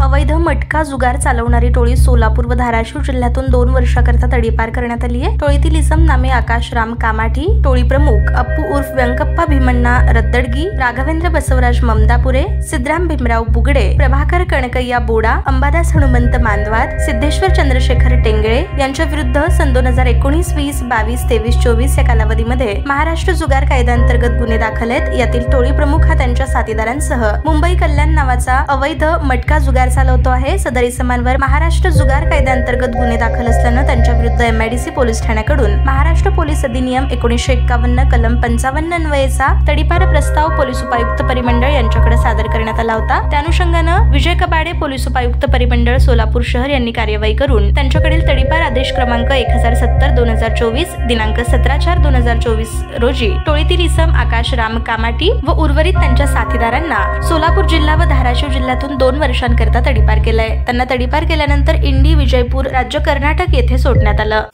अवैध मटका जुगार चालवणारी टोळी सोलापूर व धाराशिव जिल्ह्यातून 2 वर्षाकरता तडीपार करण्यात आली आहे। टोळीतील इसम नामे आकाश राम कामाठी, टोळी प्रमुख अप्पू उर्फ व्यंकप्पा भीमण्णा रद्दडगी, राघवेंद्र बसवराज ममदापुरे, सिद्धराम भीमराव बुगडे, प्रभाकर कणकय्या बोडा, अंबादास हनुमंत मांदवाद, सिद्धेश्वर चंद्रशेखर टेंगळे यांच्या विरुद्ध सन 2019, 20, 22, 23, 24 या कालावधीमध्ये महाराष्ट्र जुगार कायद्याअंतर्गत गुन्हे दाखल आहेत। यातील टोळी प्रमुख हा त्यांच्या साथीदारांसह मुंबई कल्याण नावाचा अवैध मटका जुगार चालवतो आहे। सदर इसमांवर महाराष्ट्र जुगार कायद्याअंतर्गत गुन्हे दाखल असल्याने त्यांच्या विरुद्ध MIDC पोलीस ठाण्याकडून महाराष्ट्र पोलीस अधिनियम 1951 कलम 55 अन्वयेचा तडीपार प्रस्ताव पोलीस उपायुक्त परिमंडळ यांच्याकडे सादर करण्यात आला होता। त्या अनुषंगाने विजय कबाडे पोलीस उपायुक्त परिमंडळ सोलापूर शहर यांनी कार्यवाही करून त्यांच्याकडील तडीपार आदेश क्रमांक 1070/2024 दिनांक 17/4/2024 रोजी टोळीतील इसम आकाश राम कामाटी व उर्वरित त्यांच्या साथीदारांना सोलापूर जिल्हा व धाराशिव जिल्ह्यातून 2 वर्षांकरता तडीपार केलाय। त्यांना तडीपार केल्यानंतर इंडी विजयपूर राज्य कर्नाटक येथे सोडण्यात आलं।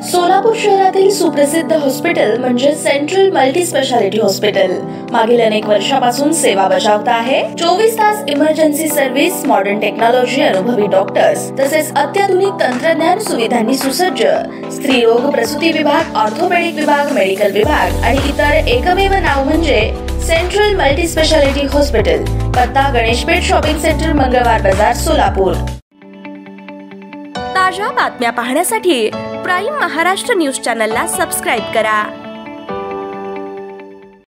सोलापूर शहरातील सुप्रसिद्ध हॉस्पिटल म्हणजे सेंट्रल मल्टी स्पेशालिटी हॉस्पिटल मागील अनेक वर्षापासून सेवा बजावत आहे। 24 तास इमर्जन्सी सर्व्हिस, मॉडर्न टेक्नॉलॉजी, अनुभवी डॉक्टर्स तसेच अत्याधुनिक तंत्रज्ञान सुविधांनी सुसज्ज स्त्रीरोग प्रसूती विभाग, ऑर्थोपेडिक विभाग, मेडिकल विभाग आणि इतर एकमेव नाव म्हणजे सेंट्रल मल्टी स्पेशालिटी हॉस्पिटल। पत्ता गणेशपेठ शॉपिंग सेंटर, मंगळवार बाजार, सोलापूर। ताज्या बातम्या पाहण्यासाठी प्राईम महाराष्ट्र न्यूज चॅनलला सबस्क्राइब करा।